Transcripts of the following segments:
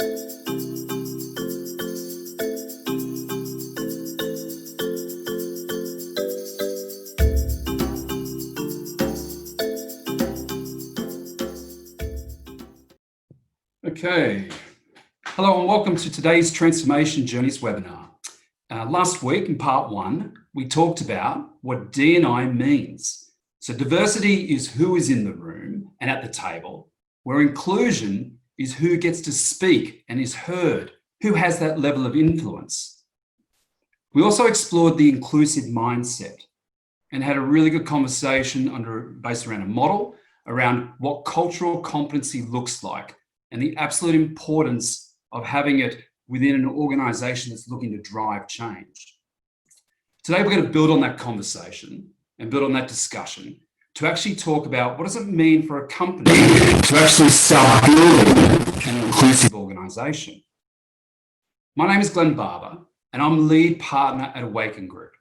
Okay, hello and welcome to today's Transformation Journeys webinar. Last week in part one, we talked about what D&I means. So diversity is who is in the room and at the table, where inclusion is who gets to speak and is heard, who has that level of influence. We also explored the inclusive mindset and had a really good conversation based around a model around what cultural competency looks like and the absolute importance of having it within an organization that's looking to drive change. Today, we're going to build on that conversation and build on that discussion to actually talk about what does it mean for a company to actually start building an inclusive organization. My name is Glen Barber, and I'm lead partner at Awaken Group.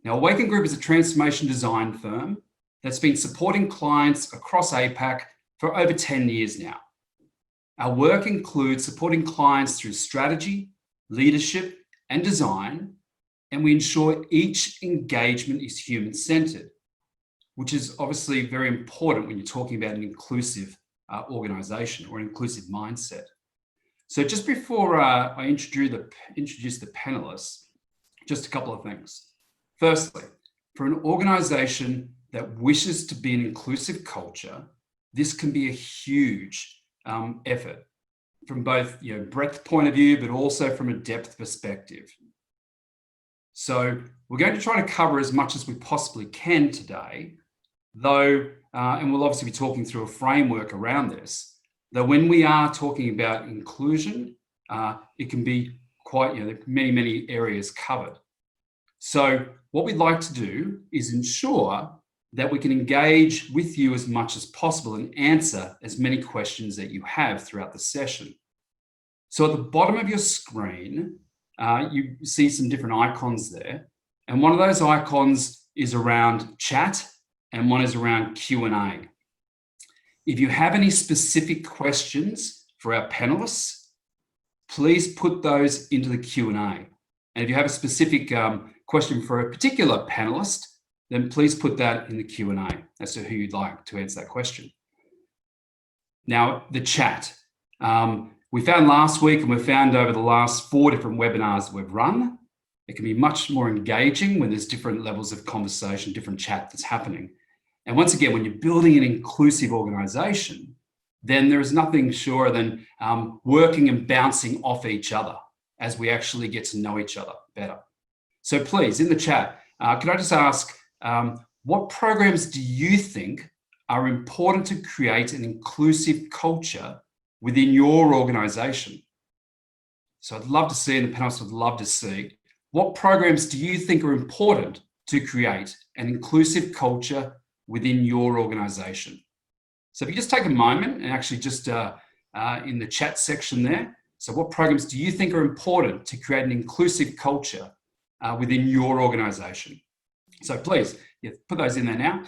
Now, Awaken Group is a transformation design firm that's been supporting clients across APAC for over 10 years now. Our work includes supporting clients through strategy, leadership, and design, and we ensure each engagement is human-centered, which is obviously very important when you're talking about an inclusive organization or an inclusive mindset. So just before I introduce the panelists, just a couple of things. Firstly, for an organization that wishes to be an inclusive culture, this can be a huge effort from both breadth point of view, but also from a depth perspective. So we're going to try to cover as much as we possibly can today, though, and we'll obviously be talking through a framework around this, though when we are talking about inclusion, it can be quite, there are many, many areas covered. So what we'd like to do is ensure that we can engage with you as much as possible and answer as many questions that you have throughout the session. So at the bottom of your screen, you see some different icons there. And one of those icons is around chat and one is around Q&A. If you have any specific questions for our panelists, please put those into the Q&A. And if you have a specific question for a particular panelist, then please put that in the Q&A as to who you'd like to answer that question. Now, the chat. We found last week and we found over the last 4 different webinars that we've run, it can be much more engaging when there's different levels of conversation, different chat that's happening. And once again, when you're building an inclusive organization, then there is nothing surer than working and bouncing off each other as we actually get to know each other better. So please, in the chat, could I just ask, what programs do you think are important to create an inclusive culture within your organization? So I'd love to see, and the panelists would love to see, what programs do you think are important to create an inclusive culture within your organization? So if you just take a moment and actually just in the chat section there, so what programs do you think are important to create an inclusive culture within your organization? So please, put those in there now.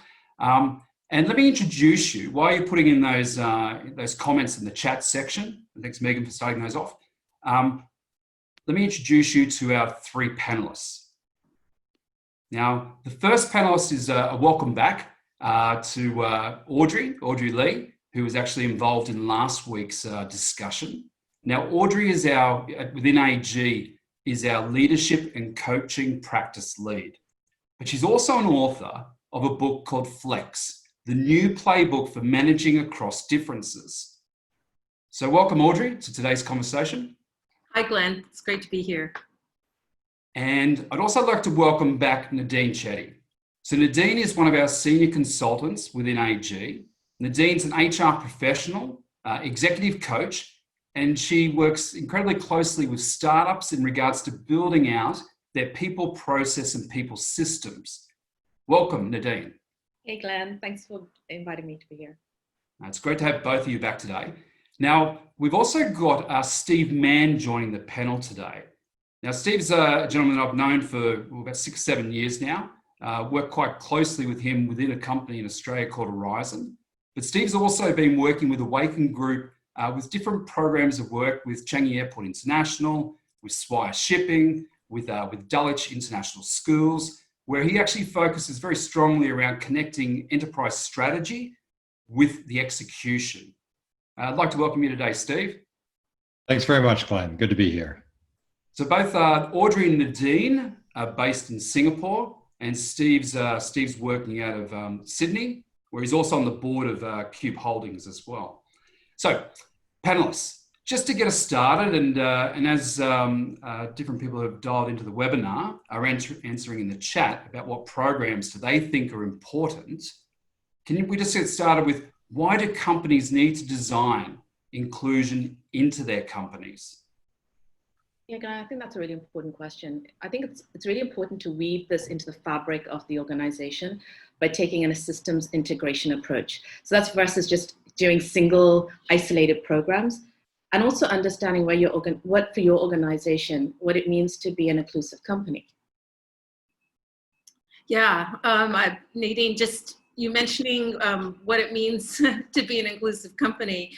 And let me introduce you, while you're putting in those comments in the chat section, and thanks Megan for starting those off, let me introduce you to our 3 panelists. Now, the first panelist is a welcome back to Audrey Lee, who was actually involved in last week's discussion. Now, Audrey is within AG, is our leadership and coaching practice lead. But she's also an author of a book called Flex, the new playbook for managing across differences. So welcome, Audrey, to today's conversation. Hi, Glenn. It's great to be here. And I'd also like to welcome back Nadine Chetty. So Nadine is one of our senior consultants within AG. Nadine's an HR professional, executive coach, and she works incredibly closely with startups in regards to building out their people process and people systems. Welcome, Nadine. Hey, Glenn. Thanks for inviting me to be here. It's great to have both of you back today. Now, we've also got Steve Mann joining the panel today. Now, Steve's a gentleman I've known for about 6 or 7 years now. Worked quite closely with him within a company in Australia called Horizon. But Steve's also been working with Awaken Group with different programs of work with Changi Airport International, with Swire Shipping, with Dulwich International Schools, where he actually focuses very strongly around connecting enterprise strategy with the execution. I'd like to welcome you today, Steve. Thanks very much, Glenn. Good to be here. So both Audrey and Nadine are based in Singapore, and Steve's working out of Sydney, where he's also on the board of Cube Holdings as well. So, panelists, just to get us started, and as different people who have dialed into the webinar are answering in the chat about what programs do they think are important, can we just get started with why do companies need to design inclusion into their companies? Yeah, Glenn, I think that's a really important question. I think it's really important to weave this into the fabric of the organization by taking a systems integration approach. So that's versus just doing single isolated programs, and also understanding what for your organization, what it means to be an inclusive company. Yeah, Nadine, just you mentioning what it means to be an inclusive company.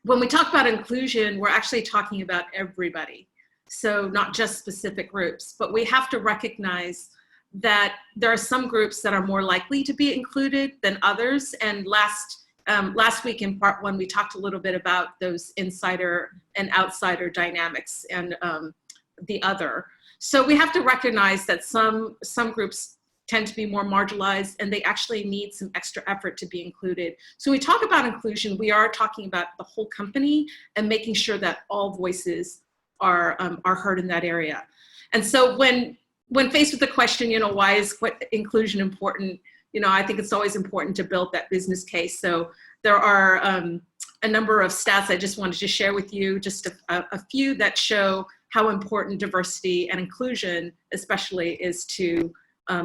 When we talk about inclusion, we're actually talking about everybody. So not just specific groups, but we have to recognize that there are some groups that are more likely to be included than others. And last week in part one, we talked a little bit about those insider and outsider dynamics and the other. So we have to recognize that some groups tend to be more marginalized and they actually need some extra effort to be included. So when we talk about inclusion, we are talking about the whole company and making sure that all voices are heard in that area. And so when faced with the question, why is inclusion important? I think it's always important to build that business case. So there are a number of stats I just wanted to share with you, just a few that show how important diversity and inclusion especially is to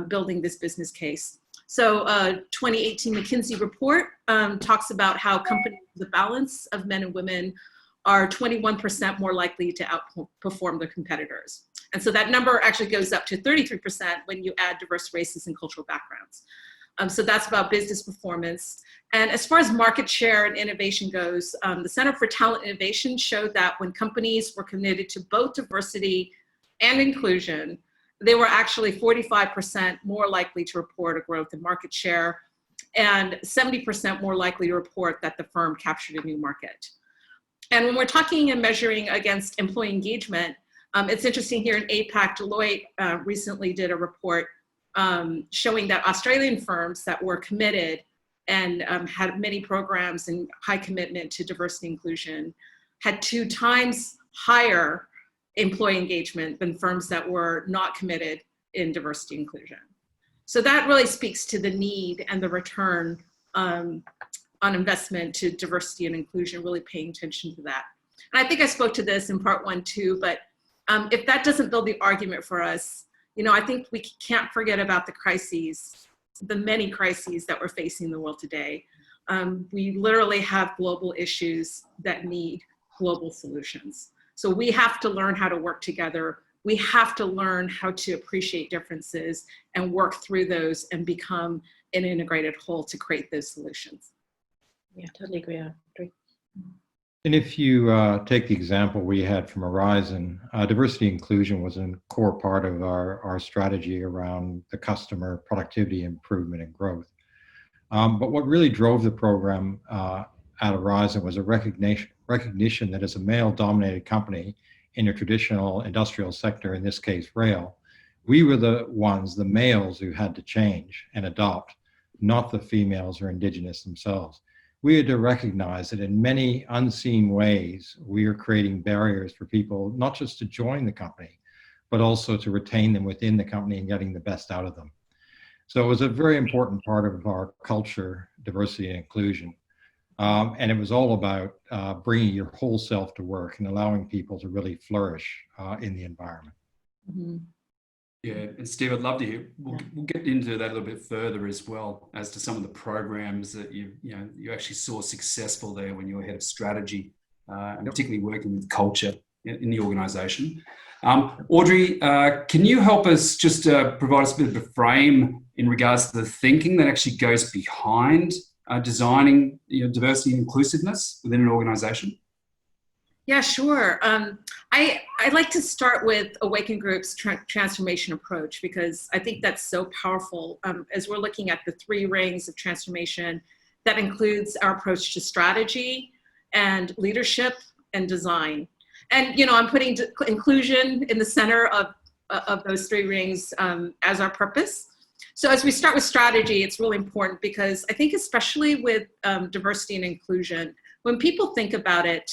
building this business case. So 2018 McKinsey report talks about how companies with a balance of men and women are 21% more likely to outperform their competitors. And so that number actually goes up to 33% when you add diverse races and cultural backgrounds. So that's about business performance. And as far as market share and innovation goes, the Center for Talent Innovation showed that when companies were committed to both diversity and inclusion, they were actually 45% more likely to report a growth in market share and 70% more likely to report that the firm captured a new market. And when we're talking and measuring against employee engagement, it's interesting here in APAC, Deloitte recently did a report showing that Australian firms that were committed and had many programs and high commitment to diversity and inclusion had 2 times higher employee engagement than firms that were not committed in diversity and inclusion. So that really speaks to the need and the return on investment to diversity and inclusion, really paying attention to that. And I think I spoke to this in part 1 too, but if that doesn't build the argument for us, I think we can't forget about the crises, the many crises that we're facing in the world today. We literally have global issues that need global solutions. So we have to learn how to work together. We have to learn how to appreciate differences and work through those and become an integrated whole to create those solutions. Yeah, totally agree. And if you take the example we had from Horizon, diversity and inclusion was a core part of our strategy around the customer productivity improvement and growth. But what really drove the program at Horizon was a recognition that as a male-dominated company in a traditional industrial sector, in this case rail, we were the males who had to change and adopt, not the females or indigenous themselves. We had to recognize that in many unseen ways, we are creating barriers for people not just to join the company, but also to retain them within the company and getting the best out of them. So it was a very important part of our culture, diversity and inclusion. And it was all about bringing your whole self to work and allowing people to really flourish in the environment. Mm-hmm. Yeah, and Steve, I'd love to hear. We'll get into that a little bit further as well as to some of the programs that you actually saw successful there when you were head of strategy, and particularly working with culture in the organisation. Audrey, can you help us just provide us a bit of a frame in regards to the thinking that actually goes behind designing diversity and inclusiveness within an organization? Yeah, sure. I'd like to start with Awaken Group's transformation approach, because I think that's so powerful as we're looking at the 3 rings of transformation. That includes our approach to strategy and leadership and design. And, I'm putting inclusion in the center of those 3 rings as our purpose. So as we start with strategy, it's really important because I think especially with diversity and inclusion, when people think about it,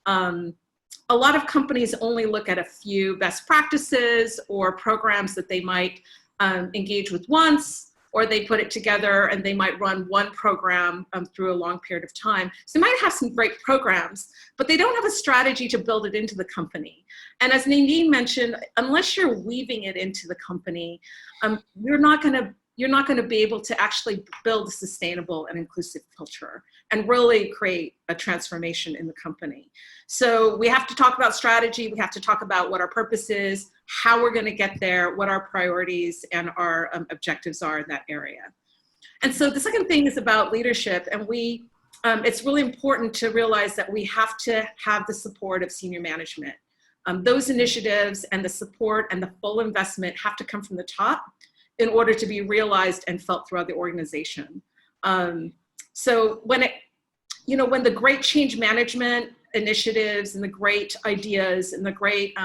a lot of companies only look at a few best practices or programs that they might engage with once, or they put it together and they might run one program through a long period of time. So they might have some great programs, but they don't have a strategy to build it into the company. And as Nadine mentioned, unless you're weaving it into the company, you're not going to be able to actually build a sustainable and inclusive culture and really create a transformation in the company. So we have to talk about strategy. We have to talk about what our purpose is, how we're going to get there, what our priorities and our objectives are in that area. And so the second thing is about leadership. And it's really important to realize that we have to have the support of senior management. Those initiatives and the support and the full investment have to come from the top in order to be realized and felt throughout the organization. So when the great change management initiatives and the great ideas and the great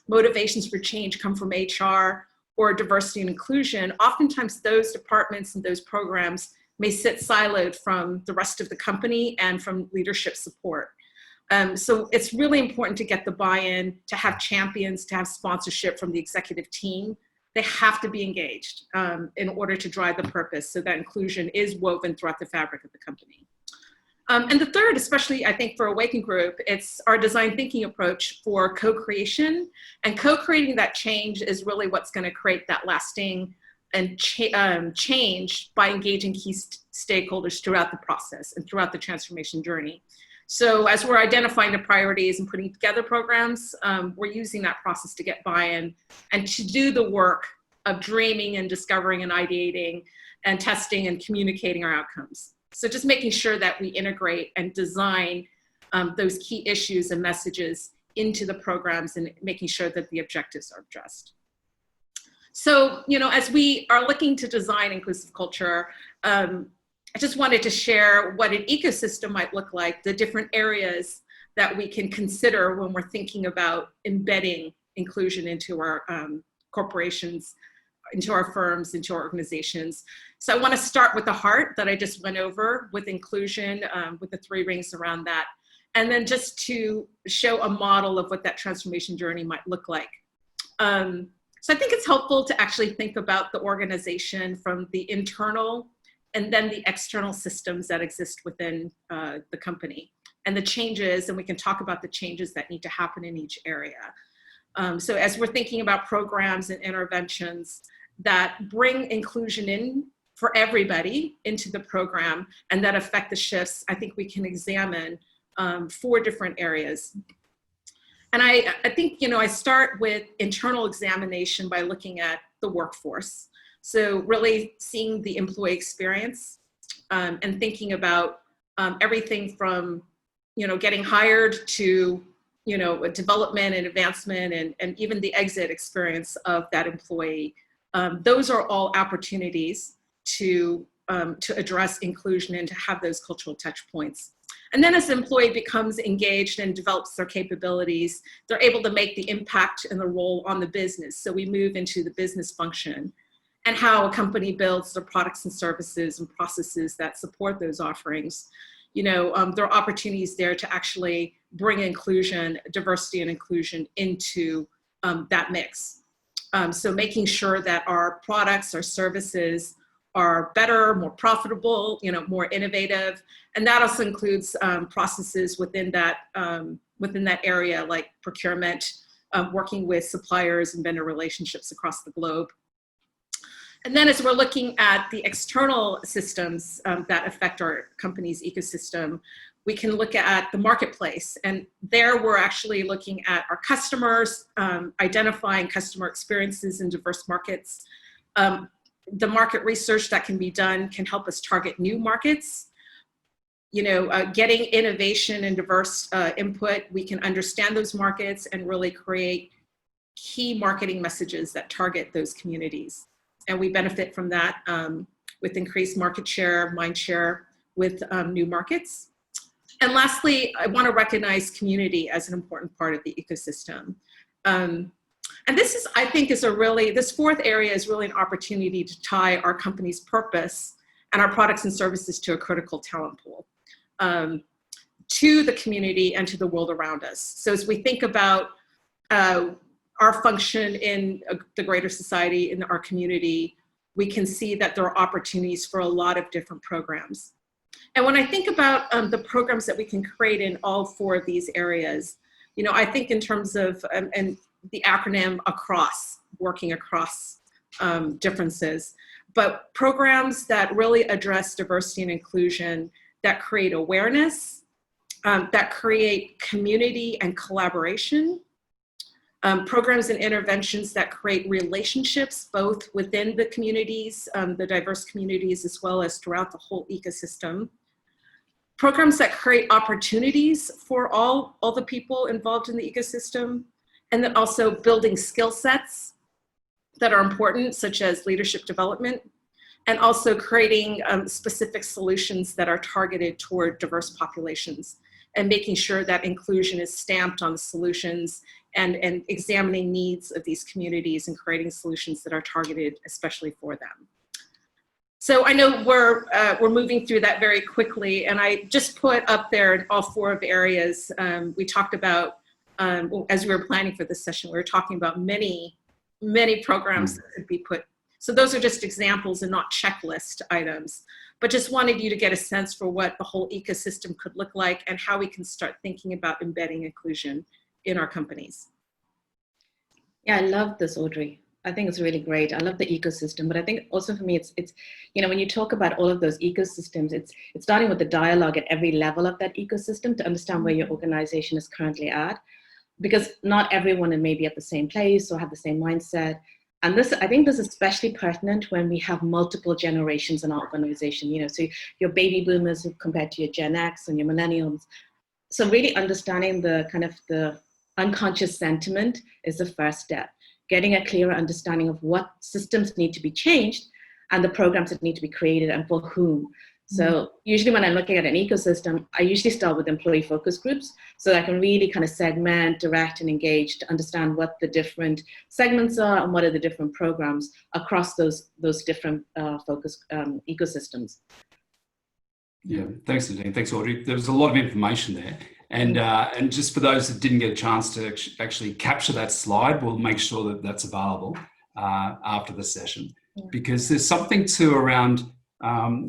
motivations for change come from HR or diversity and inclusion, oftentimes those departments and those programs may sit siloed from the rest of the company and from leadership support. So it's really important to get the buy-in, to have champions, to have sponsorship from the executive team. They have to be engaged in order to drive the purpose so that inclusion is woven throughout the fabric of the company. And the third, especially I think for Awaken Group, it's our design thinking approach for co-creation. And co-creating that change is really what's going to create that lasting and change by engaging key stakeholders throughout the process and throughout the transformation journey. So as we're identifying the priorities and putting together programs, we're using that process to get buy-in and to do the work of dreaming and discovering and ideating and testing and communicating our outcomes. So just making sure that we integrate and design those key issues and messages into the programs and making sure that the objectives are addressed. So, as we are looking to design inclusive culture, I just wanted to share what an ecosystem might look like, the different areas that we can consider when we're thinking about embedding inclusion into our corporations, into our firms, into our organizations. So I want to start with the heart that I just went over with inclusion, with the 3 rings around that, and then just to show a model of what that transformation journey might look like. So I think it's helpful to actually think about the organization from the internal and then the external systems that exist within the company and the changes, and we can talk about the changes that need to happen in each area. So as we're thinking about programs and interventions that bring inclusion in for everybody into the program and that affect the shifts, I think we can examine 4 different areas. And I think, I start with internal examination by looking at the workforce. So really seeing the employee experience and thinking about everything from, getting hired to, development and advancement and even the exit experience of that employee. Those are all opportunities to address inclusion and to have those cultural touch points. And then as the employee becomes engaged and develops their capabilities, they're able to make the impact and the role on the business. So we move into the business function and how a company builds their products and services and processes that support those offerings. There are opportunities there to actually bring inclusion, diversity and inclusion into that mix. So making sure that our products, our services are better, more profitable, more innovative. And that also includes processes within that area like procurement, working with suppliers and vendor relationships across the globe. And then as we're looking at the external systems that affect our company's ecosystem, we can look at the marketplace. And there we're actually looking at our customers, identifying customer experiences in diverse markets, the market research that can be done can help us target new markets. Getting innovation and diverse input, we can understand those markets and really create key marketing messages that target those communities. And we benefit from that with increased market share, mind share with new markets. And lastly, I want to recognize community as an important part of the ecosystem. And this is, I think, this fourth area is really an opportunity to tie our company's purpose and our products and services to a critical talent pool, to the community and to the world around us. So as we think about our function in the greater society, in our community, we can see that there are opportunities for a lot of different programs. And when I think about the programs that we can create in all four of these areas, I think in terms of, and the acronym ACROSS, working across differences, but programs that really address diversity and inclusion, that create awareness, that create community and collaboration, programs and interventions that create relationships both within the communities, the diverse communities, as well as throughout the whole ecosystem. Programs that create opportunities for all the people involved in the ecosystem, and then also building skill sets that are important, such as leadership development, and also creating specific solutions that are targeted toward diverse populations, and making sure that inclusion is stamped on the solutions and examining needs of these communities and creating solutions that are targeted especially for them. So I know we're moving through that very quickly, and I just put up there all four of the areas we talked about as we were planning for this session. We were talking about many programs that could be put. So those are just examples and not checklist items, but just wanted you to get a sense for what the whole ecosystem could look like and how we can start thinking about embedding inclusion in our companies. Yeah, I love this, Audrey. I think it's really great. I love the ecosystem, but I think also for me, it's when you talk about all of those ecosystems, it's starting with the dialogue at every level of that ecosystem to understand where your organization is currently at, because not everyone may be at the same place or have the same mindset. And I think this is especially pertinent when we have multiple generations in our organization, so your baby boomers compared to your Gen X and your millennials. So really understanding the kind of the unconscious sentiment is the first step. Getting a clearer understanding of what systems need to be changed and the programs that need to be created and for whom. So usually when I'm looking at an ecosystem, I usually start with employee focus groups so that I can really kind of segment, direct, and engage to understand what the different segments are and what are the different programs across those different focus ecosystems. Yeah, thanks, Nadine. Thanks, Audrey. There was a lot of information there. And just for those that didn't get a chance to actually capture that slide, we'll make sure that that's available after the session, because there's something too around,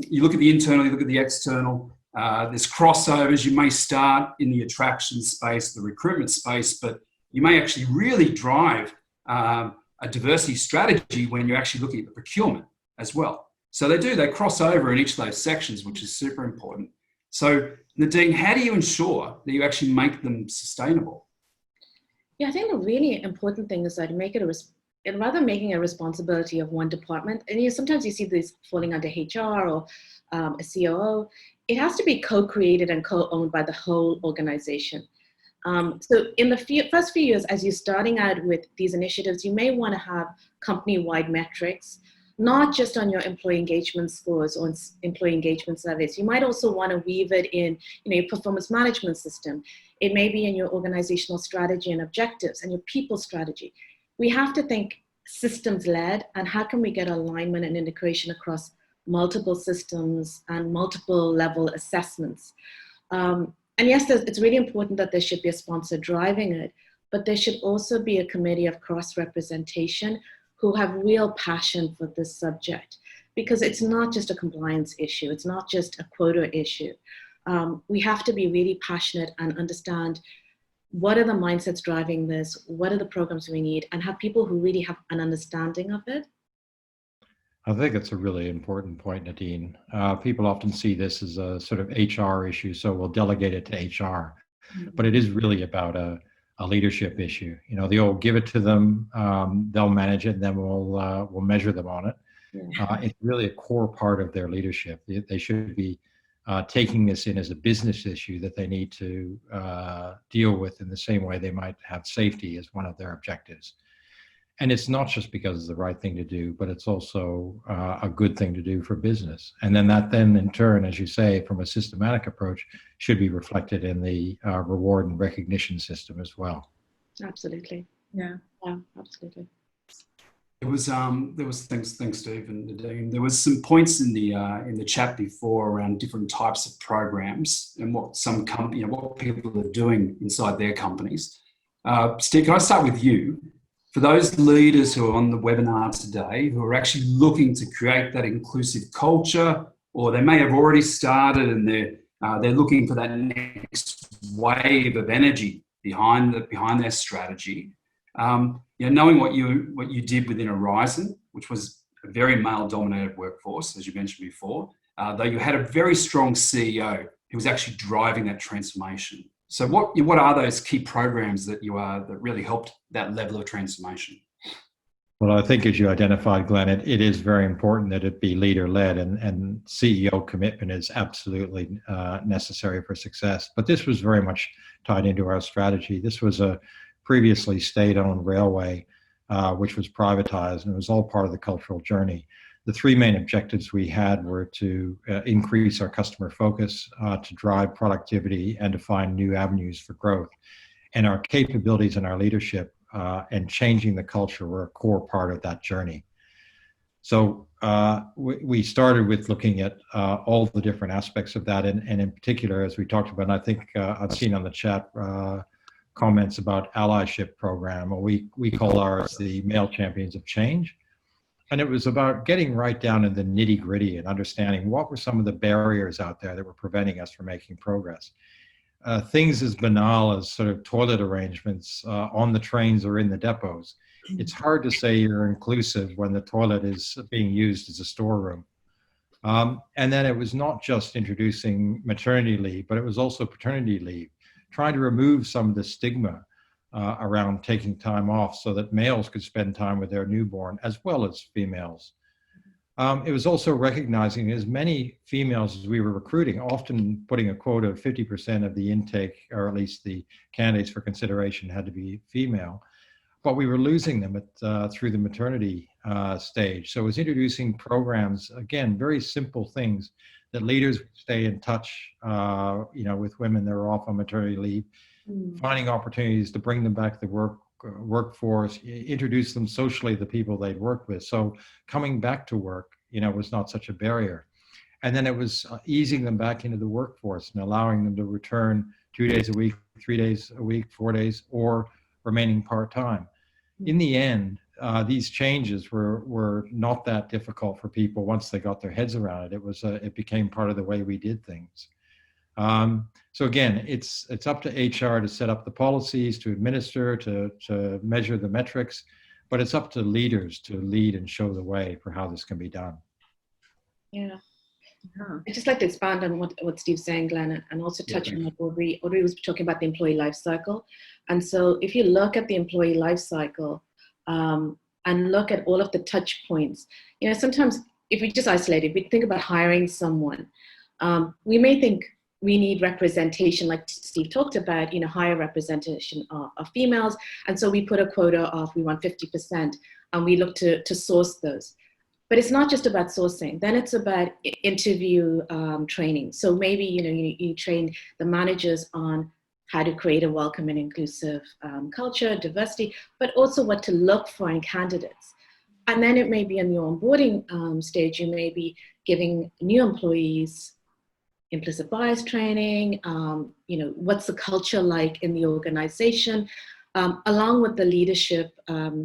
you look at the internal, you look at the external, there's crossovers. You may start in the attraction space, the recruitment space, but you may actually really drive a diversity strategy when you're actually looking at the procurement as well. So they cross over in each of those sections, which is super important. So Nadine, how do you ensure that you actually make them sustainable? Yeah, I think the really important thing is that make it rather making a responsibility of one department. And sometimes you see these falling under HR or a COO. It has to be co-created and co-owned by the whole organization. So in the first few years, as you're starting out with these initiatives, you may want to have company-wide metrics, not just on your employee engagement scores or employee engagement surveys. You might also want to weave it in, your performance management system. It may be in your organizational strategy and objectives and your people strategy. We have to think systems-led, and how can we get alignment and integration across multiple systems and multiple level assessments. And yes, it's really important that there should be a sponsor driving it, but there should also be a committee of cross-representation who have real passion for this subject, because it's not just a compliance issue. It's not just a quota issue. We have to be really passionate and understand what are the mindsets driving this, what are the programs we need, and have people who really have an understanding of it. I think it's a really important point, Nadine. People often see this as a sort of HR issue, so we'll delegate it to HR. But it is really about a leadership issue. The old give it to them, they'll manage it, and then we'll measure them on it. It's really a core part of their leadership. They should be taking this in as a business issue that they need to deal with in the same way they might have safety as one of their objectives. And it's not just because it's the right thing to do, but it's also a good thing to do for business. And then that in turn, as you say, from a systematic approach, should be reflected in the reward and recognition system as well. Absolutely. Yeah. Yeah, absolutely. There was thanks Steve and Nadine. There was some points in the chat before around different types of programs and what some what people are doing inside their companies. Steve, can I start with you? For those leaders who are on the webinar today, who are actually looking to create that inclusive culture, or they may have already started and they're looking for that next wave of energy behind their strategy. Knowing what you did within Horizon, which was a very male-dominated workforce, as you mentioned before, though you had a very strong CEO who was actually driving that transformation. So what are those key programs that really helped that level of transformation? Well, I think as you identified, Glenn, it is very important that it be leader-led, and CEO commitment is absolutely necessary for success. But this was very much tied into our strategy. This was a previously state-owned railway, which was privatized, and it was all part of the cultural journey. The three main objectives we had were to increase our customer focus, to drive productivity, and to find new avenues for growth. And our capabilities and our leadership and changing the culture were a core part of that journey. So we started with looking at all the different aspects of that, and in particular, as we talked about, and I think I've seen on the chat comments about allyship program, or we call ours the Male Champions of Change. And it was about getting right down in the nitty gritty and understanding what were some of the barriers out there that were preventing us from making progress. Things as banal as sort of toilet arrangements on the trains or in the depots. It's hard to say you're inclusive when the toilet is being used as a storeroom. And then it was not just introducing maternity leave, but it was also paternity leave, trying to remove some of the stigma around taking time off so that males could spend time with their newborn as well as females. It was also recognizing as many females as we were recruiting, often putting a quota of 50% of the intake, or at least the candidates for consideration, had to be female, but we were losing them through the maternity stage. So it was introducing programs, again, very simple things that leaders stay in touch, with women that are off on maternity leave, finding opportunities to bring them back to the workforce, introduce them socially to the people they'd worked with. So coming back to work, was not such a barrier. And then it was easing them back into the workforce and allowing them to return 2 days a week, 3 days a week, 4 days, or remaining part-time. In the end, these changes were not that difficult for people once they got their heads around it. It became part of the way we did things. So again, it's up to HR to set up the policies, to administer, to measure the metrics, but it's up to leaders to lead and show the way for how this can be done. Yeah. I'd just like to expand on what Steve's saying, Glenn, and also touch on what Audrey was talking about, the employee life cycle. And so if you look at the employee life cycle and look at all of the touch points, sometimes if we just isolate it, we think about hiring someone, we may think we need representation, like Steve talked about, higher representation of females. And so we put a quota of, we want 50%, and we look to source those. But it's not just about sourcing. Then it's about interview training. So maybe, you train the managers on how to create a welcome and inclusive culture, diversity, but also what to look for in candidates. And then it may be in your onboarding stage, you may be giving new employees implicit bias training, what's the culture like in the organization, along with the leadership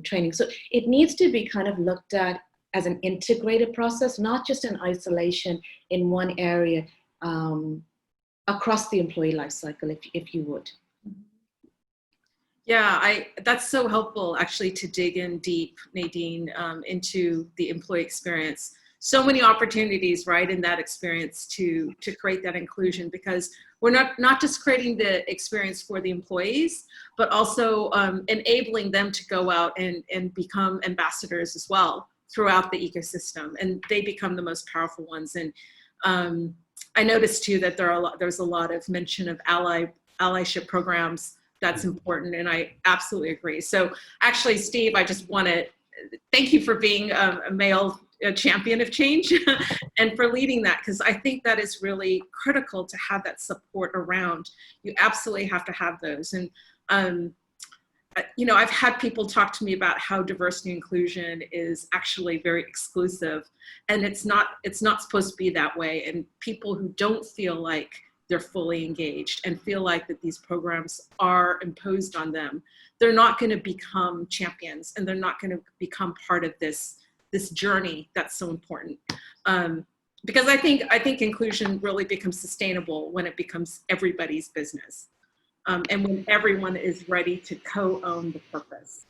training. So it needs to be kind of looked at as an integrated process, not just in isolation in one area, across the employee life cycle, if you would. Yeah, that's so helpful actually to dig in deep, Nadine, into the employee experience. So many opportunities, right, in that experience to create that inclusion, because we're not just creating the experience for the employees, but also enabling them to go out and become ambassadors as well throughout the ecosystem, and they become the most powerful ones. And I noticed too that there's a lot of mention of allyship programs. That's important, and I absolutely agree. So actually, Steve, I just want to thank you for being a male champion of change and for leading that, because I think that is really critical to have that support around. You absolutely have to have those. And you know, I've had people talk to me about how diversity and inclusion is actually very exclusive, and it's not supposed to be that way. And people who don't feel like they're fully engaged and feel like that these programs are imposed on them, they're not going to become champions, and they're not going to become part of this journey that's so important. Because I think inclusion really becomes sustainable when it becomes everybody's business. And when everyone is ready to co-own the purpose.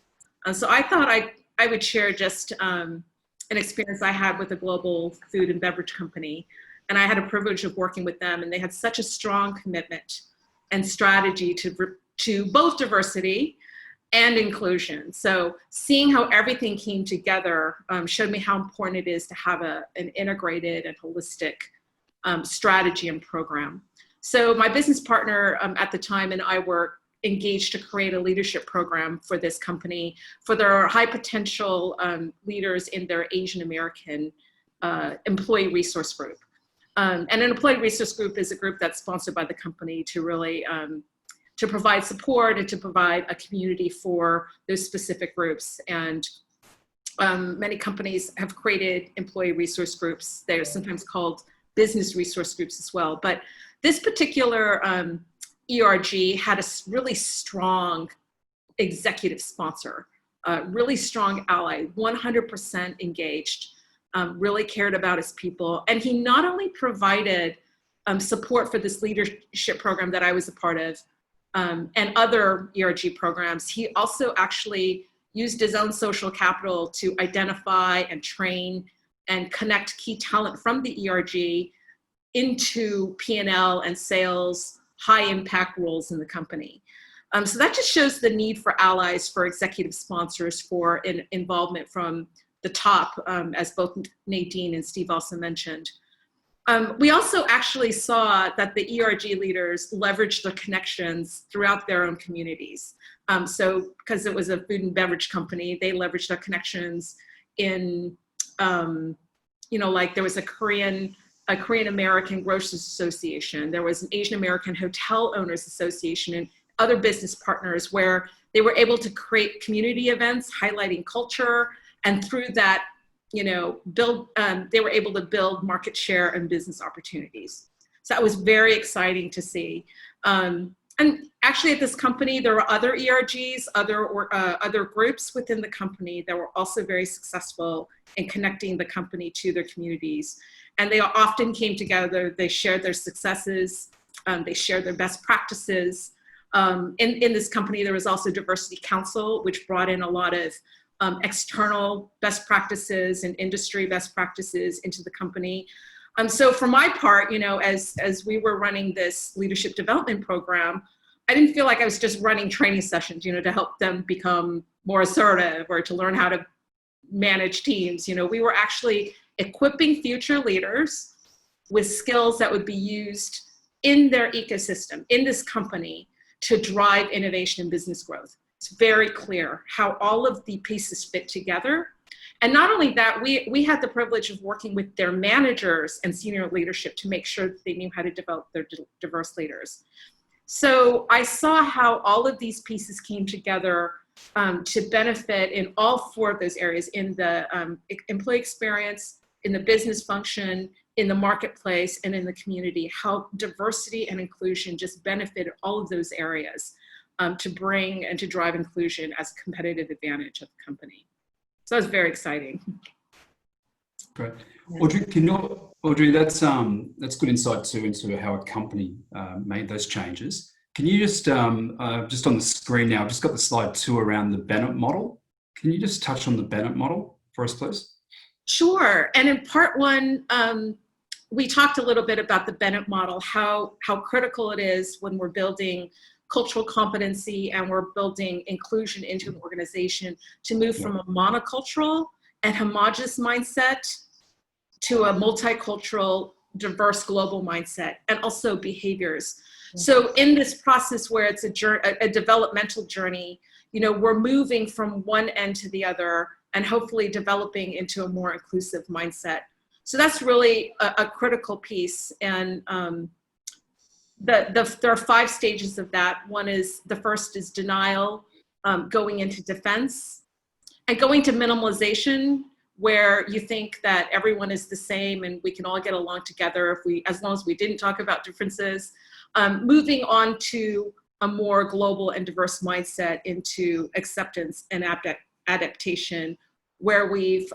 So I thought I would share just an experience I had with a global food and beverage company. And I had a privilege of working with them, and they had such a strong commitment and strategy to both diversity and inclusion. So seeing how everything came together showed me how important it is to have an integrated and holistic strategy and program. So my business partner at the time and I were engaged to create a leadership program for this company for their high potential leaders in their Asian American employee resource group. And an employee resource group is a group that's sponsored by the company to really to provide support and to provide a community for those specific groups. And many companies have created employee resource groups. They're sometimes called business resource groups as well. But this particular ERG had a really strong executive sponsor, really strong ally, 100% engaged, really cared about his people. And he not only provided support for this leadership program that I was a part of and other ERG programs, he also actually used his own social capital to identify and train and connect key talent from the ERG into P&L and sales, high impact roles in the company. So that just shows the need for allies, for executive sponsors, for involvement from the top, as both Nadine and Steve also mentioned. We also actually saw that the ERG leaders leveraged their connections throughout their own communities. So because it was a food and beverage company, they leveraged their connections in, you know, like there was a Korean American Grocers Association, there was an Asian American Hotel Owners Association, and other business partners where they were able to create community events highlighting culture, and through that, you know, they were able to build market share and business opportunities. So that was very exciting to see. And actually at this company, there were other ERGs, other groups within the company that were also very successful in connecting the company to their communities. And they often came together, they shared their successes, they shared their best practices. In this company, there was also Diversity Council, which brought in a lot of external best practices and industry best practices into the company. So for my part, you know, as we were running this leadership development program, I didn't feel like I was just running training sessions, you know, to help them become more assertive or to learn how to manage teams. You know, we were actually equipping future leaders with skills that would be used in their ecosystem, in this company, to drive innovation and business growth. It's very clear how all of the pieces fit together. And not only that, we had the privilege of working with their managers and senior leadership to make sure that they knew how to develop their diverse leaders. So I saw how all of these pieces came together to benefit in all four of those areas, in the employee experience, in the business function, in the marketplace, and in the community, how diversity and inclusion just benefited all of those areas to bring and to drive inclusion as a competitive advantage of the company. So it's very exciting. Great. Audrey, that's good insight too into how a company made those changes. Can you just on the screen now, I've just got the slide 2 around the Bennett model. Can you just touch on the Bennett model for us, please? Sure. And in part 1, we talked a little bit about the Bennett model, how critical it is when we're building cultural competency and we're building inclusion into an organization to move from a monocultural and homogenous mindset to a multicultural, diverse global mindset, and also behaviors. So in this process where it's a developmental journey, you know, we're moving from one end to the other and hopefully developing into a more inclusive mindset. So that's really a critical piece. And there are 5 stages of that. One is, the first is denial, going into defense, and going to minimalization, where you think that everyone is the same and we can all get along together as long as we didn't talk about differences. Moving on to a more global and diverse mindset into acceptance and adaptation, where we've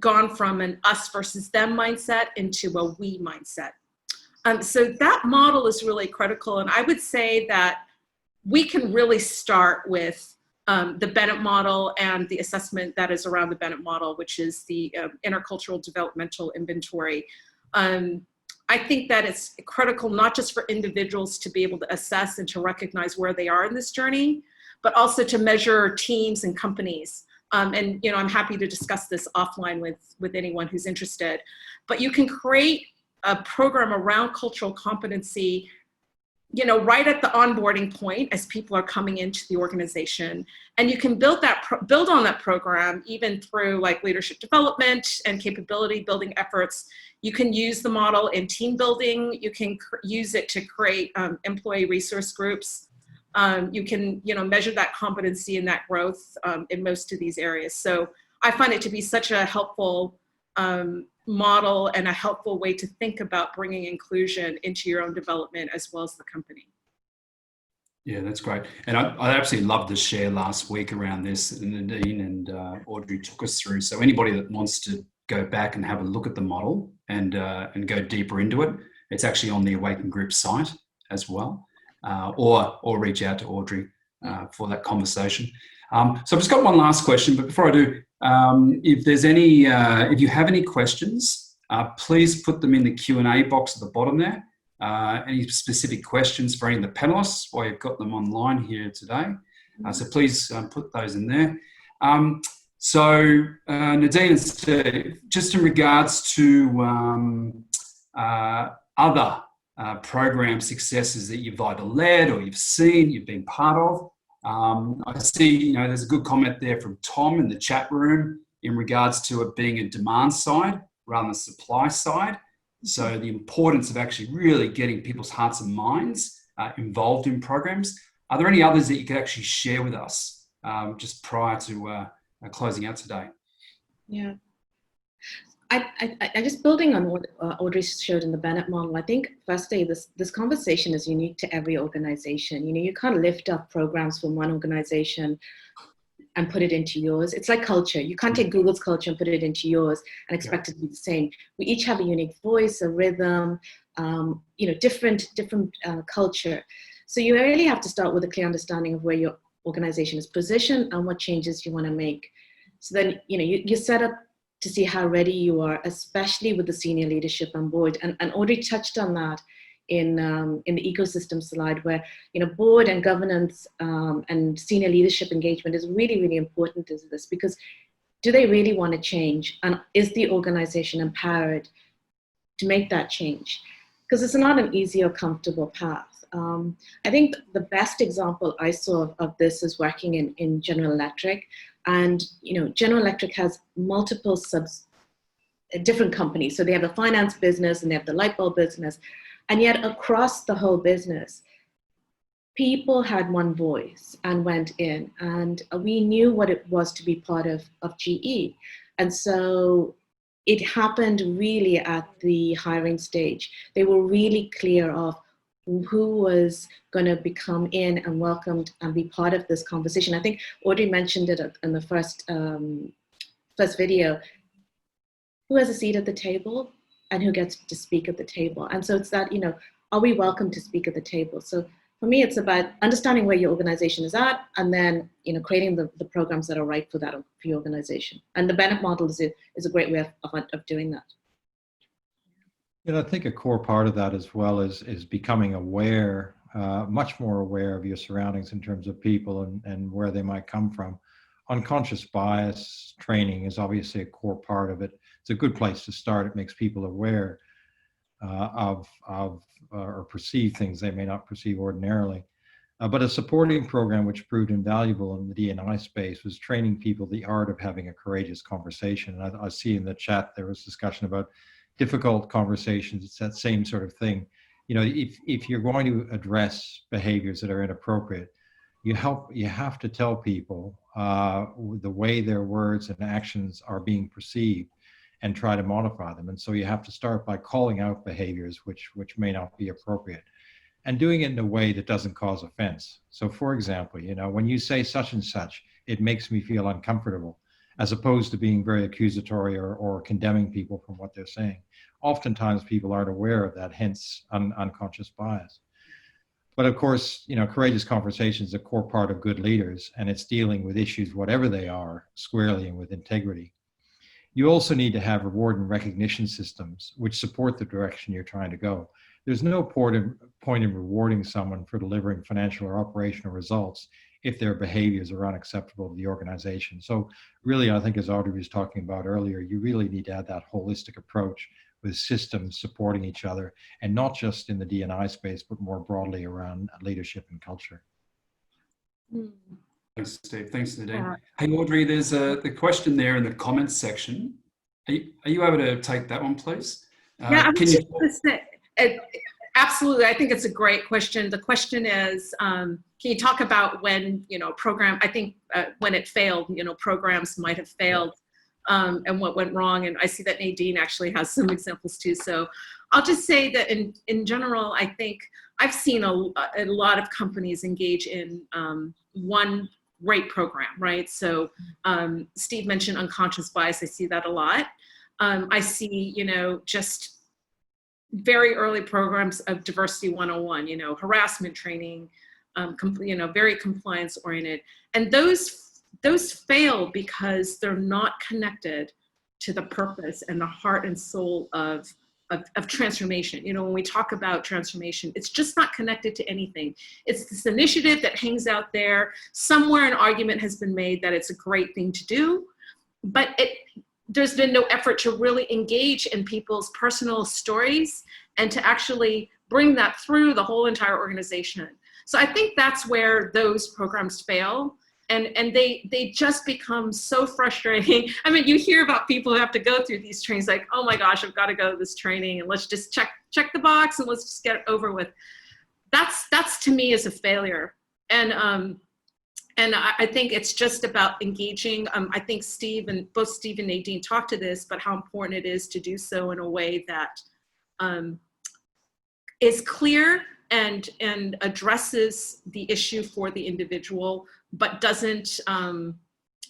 gone from an us versus them mindset into a we mindset. So that model is really critical. And I would say that we can really start with the Bennett model and the assessment that is around the Bennett model, which is the Intercultural Developmental Inventory. I think that it's critical not just for individuals to be able to assess and to recognize where they are in this journey, but also to measure teams and companies. And you know, I'm happy to discuss this offline with anyone who's interested. But you can create a program around cultural competency, you know, right at the onboarding point as people are coming into the organization. And you can build on that program even through like leadership development and capability building efforts. You can use the model in team building. You can use it to create employee resource groups. You can, you know, measure that competency and that growth in most of these areas. So I find it to be such a helpful model and a helpful way to think about bringing inclusion into your own development as well as the company. Yeah, that's great. And I absolutely loved the share last week around this, and Nadine and Audrey took us through. So anybody that wants to go back and have a look at the model and go deeper into it, it's actually on the Awaken Group site as well, or reach out to Audrey for that conversation. So I've just got one last question, but before I do, if there's any, if you have any questions, please put them in the Q&A box at the bottom there. Any specific questions for any of the panelists while you've got them online here today. So please put those in there. So Nadine and Steve, just in regards to other program successes that you've either led or you've seen, you've been part of. I see, you know, there's a good comment there from Tom in the chat room in regards to it being a demand side rather than a supply side. So the importance of actually really getting people's hearts and minds involved in programs. Are there any others that you could actually share with us just prior to closing out today? Yeah. I just building on what Audrey showed in the Bennett model, I think firstly, this conversation is unique to every organization. You know, you can't lift up programs from one organization and put it into yours. It's like culture. You can't take Google's culture and put it into yours and expect it to be the same. We each have a unique voice, a rhythm, you know, different culture. So you really have to start with a clear understanding of where your organization is positioned and what changes you want to make. So then, you know, you set up to see how ready you are, especially with the senior leadership on board. And Audrey touched on that in the ecosystem slide, where, you know, board and governance and senior leadership engagement is really, really important to this, because do they really want to change? And is the organization empowered to make that change? Because it's not an easy or comfortable path. I think the best example I saw of this is working in General Electric. And, you know, General Electric has multiple different companies. So they have a finance business and they have the light bulb business. And yet across the whole business, people had one voice and went in, and we knew what it was to be part of GE. And so it happened really at the hiring stage. They were really clear of who was going to become in and welcomed and be part of this conversation. I think Audrey mentioned it in the first video. Who has a seat at the table and who gets to speak at the table? And so it's that, you know, are we welcome to speak at the table? So for me, it's about understanding where your organization is at, and then, you know, creating the programs that are right for that, for your organization. And the Bennett model is a great way of doing that. And I think a core part of that as well is becoming aware, much more aware of your surroundings in terms of people and where they might come from. unconscious bias training is obviously a core part of it. It's a good place to start. It makes people aware of or perceive things they may not perceive ordinarily. But a supporting program which proved invaluable in the D&I space was training people the art of having a courageous conversation. And I see in the chat there was discussion about difficult conversations. It's that same sort of thing. You know, if you're going to address behaviors that are inappropriate, you have to tell people the way their words and actions are being perceived and try to modify them. And so you have to start by calling out behaviors which may not be appropriate, and doing it in a way that doesn't cause offense. So for example, you know, when you say such and such, it makes me feel uncomfortable, as opposed to being very accusatory or condemning people from what they're saying. Oftentimes people aren't aware of that, hence unconscious bias. But of course, you know, courageous conversation is a core part of good leaders, and it's dealing with issues, whatever they are, squarely and with integrity. You also need to have reward and recognition systems which support the direction you're trying to go. There's no point in rewarding someone for delivering financial or operational results if their behaviors are unacceptable to the organization. So really, I think as Audrey was talking about earlier, you really need to have that holistic approach with systems supporting each other, and not just in the D&I space, but more broadly around leadership and culture. Thanks, Steve. Thanks, Nadine. Hey, Audrey, there's the question there in the comments section. Are you able to take that one, please? Yeah, absolutely. I think it's a great question. The question is, can you talk about when, you know, program, I think when it failed, you know, programs might have failed, and what went wrong. And I see that Nadine actually has some examples too. So I'll just say that in general, I think I've seen a lot of companies engage in one great program, right? So Steve mentioned unconscious bias. I see that a lot. I see, you know, just very early programs of diversity 101, you know, harassment training, you know, very compliance oriented. And those fail because they're not connected to the purpose and the heart and soul of transformation. You know, when we talk about transformation, it's just not connected to anything. It's this initiative that hangs out there. Somewhere an argument has been made that it's a great thing to do, but there's been no effort to really engage in people's personal stories and to actually bring that through the whole entire organization. So I think that's where those programs fail. And they just become so frustrating. I mean, you hear about people who have to go through these trainings like, oh my gosh, I've got to go to this training and let's just check the box and let's just get it over with. That's to me is a failure. And I think it's just about engaging. I think both Steve and Nadine talked to this, but how important it is to do so in a way that is clear and addresses the issue for the individual, but doesn't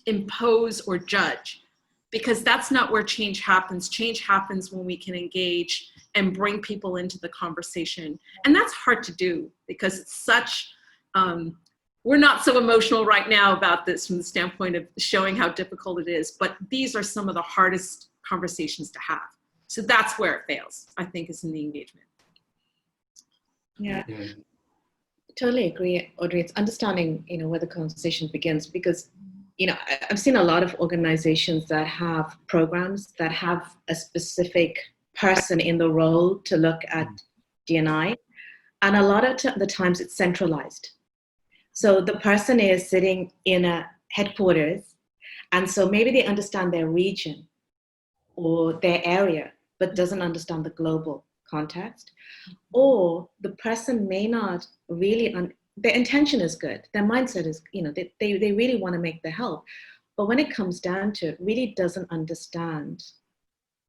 impose or judge, because that's not where change happens. Change happens when we can engage and bring people into the conversation. And that's hard to do because it's such, we're not so emotional right now about this from the standpoint of showing how difficult it is, but these are some of the hardest conversations to have. So that's where it fails, I think, is in the engagement. Yeah. Totally agree, Audrey. It's understanding, you know, where the conversation begins, because, you know, I've seen a lot of organizations that have programs that have a specific person in the role to look at D&I, and a lot of the times it's centralized. So the person is sitting in a headquarters, and so maybe they understand their region or their area, but doesn't understand the global context, or the person may not really, their intention is good, their mindset is, you know, they really want to make the help, but when it comes down to it, really doesn't understand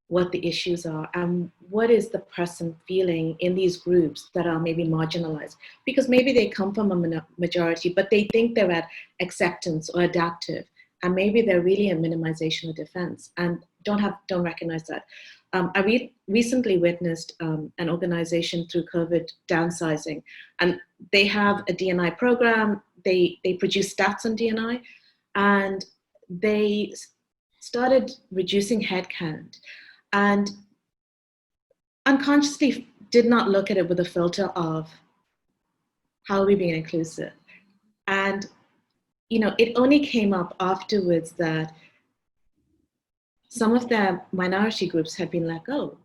what the issues are and what is the person feeling in these groups that are maybe marginalized, because maybe they come from a majority, but they think they're at acceptance or adaptive, and maybe they're really a minimization or defense and don't recognize that. I recently witnessed an organization through COVID downsizing, and they have a D&I program. They produce stats on D&I, and they started reducing headcount, and unconsciously did not look at it with a filter of how are we being inclusive. And it only came up afterwards that some of the minority groups had been let go.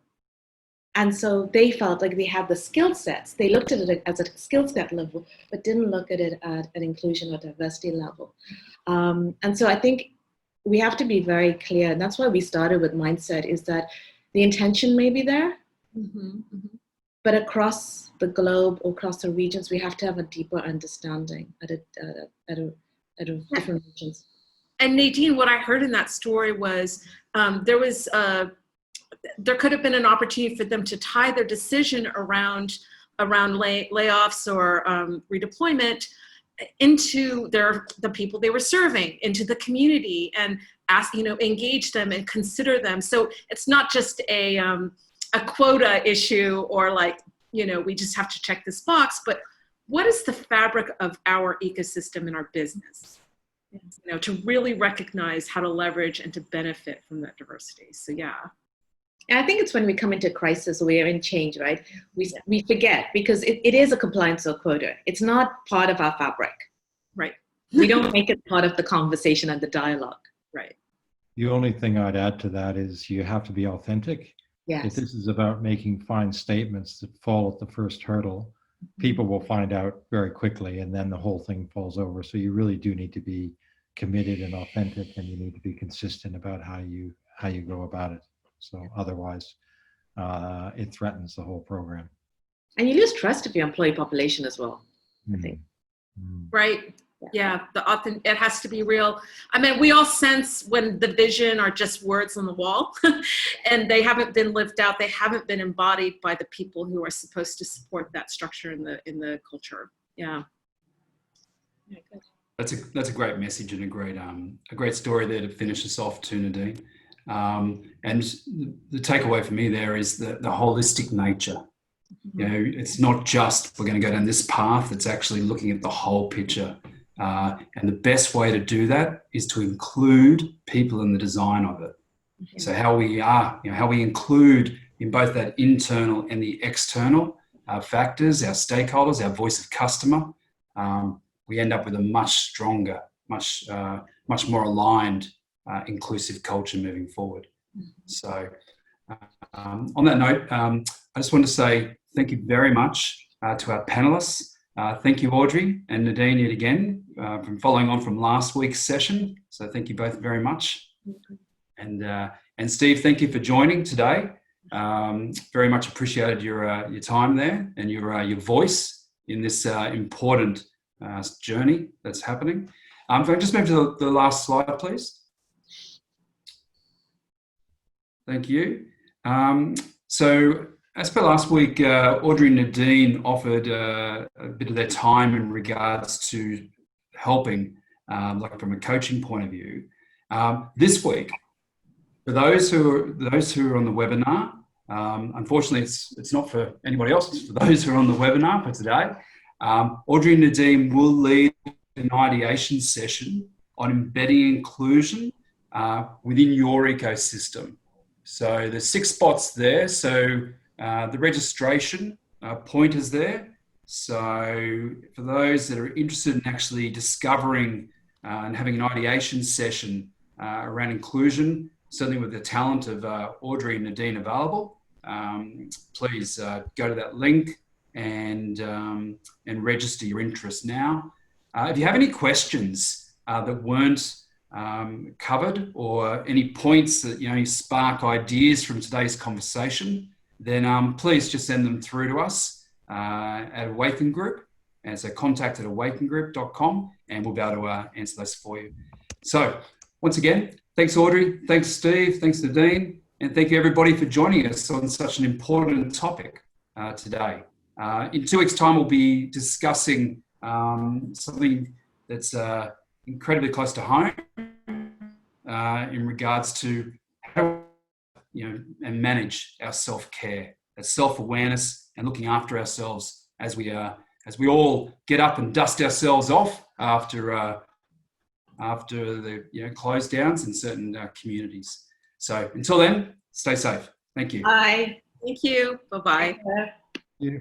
And so they felt like they had the skill sets. They looked at it as a skill set level, but didn't look at it at an inclusion or diversity level. And so I think we have to be very clear, and that's why we started with mindset, is that the intention may be there, but across the globe, or across the regions, we have to have a deeper understanding at different regions. And Nadine, what I heard in that story was there could have been an opportunity for them to tie their decision around layoffs or redeployment into the people they were serving, into the community, and engage them and consider them. So it's not just a quota issue, or like, we just have to check this box, but what is the fabric of our ecosystem in our business? To really recognize how to leverage and to benefit from that diversity. So yeah. And I think it's when we come into crisis, or we are in change, right? We forget, because it is a compliance or quota. It's not part of our fabric. Right. We don't make it part of the conversation and the dialogue. Right. The only thing I'd add to that is you have to be authentic. Yes. If this is about making fine statements that fall at the first hurdle, people will find out very quickly, and then the whole thing falls over. So you really do need to be committed and authentic, and you need to be consistent about how you go about it. So otherwise, it threatens the whole program. And you lose trust of your employee population as well, I think. Right. Yeah. It has to be real. I mean, we all sense when the vision are just words on the wall and they haven't been lived out. They haven't been embodied by the people who are supposed to support that structure in the culture. Yeah. Yeah, good. That's a great message, and a great story there to finish us off too, Nadine. And the takeaway for me there is the holistic nature. It's not just we're going to go down this path. It's actually looking at the whole picture. And the best way to do that is to include people in the design of it. So how we include in both that internal and the external factors, our stakeholders, our voice of customer, we end up with a much stronger, much more aligned, inclusive culture moving forward. So on that note, I just want to say thank you very much to our panelists. Thank you, Audrey and Nadine, yet again, from following on from last week's session. So thank you both very much. And Steve, thank you for joining today. Very much appreciated your time there and your voice in this important journey that's happening. If I just move to the last slide, please. Thank you. So as per last week, Audrey and Nadine offered a bit of their time in regards to helping, like from a coaching point of view. This week, for those who are on the webinar, unfortunately, it's not for anybody else. It's for those who are on the webinar for today. Audrey and Nadine will lead an ideation session on embedding inclusion within your ecosystem. So there's 6 spots there. So the registration point is there. So for those that are interested in actually discovering and having an ideation session around inclusion, certainly with the talent of Audrey and Nadine available, please go to that link and register your interest now. If you have any questions that weren't covered, or any points that spark ideas from today's conversation, then please just send them through to us at Awaken Group, and so contact@awakengroup.com, and we'll be able to answer those for you. So once again, thanks Audrey, thanks Steve, thanks Nadine, and thank you everybody for joining us on such an important topic today. In 2 weeks' time, we'll be discussing something that's incredibly close to home in regards to how and manage our self-care, our self-awareness, and looking after ourselves as we all get up and dust ourselves off after the close downs in certain communities. So until then, stay safe. Thank you. Bye. Thank you. Bye-bye. Yeah.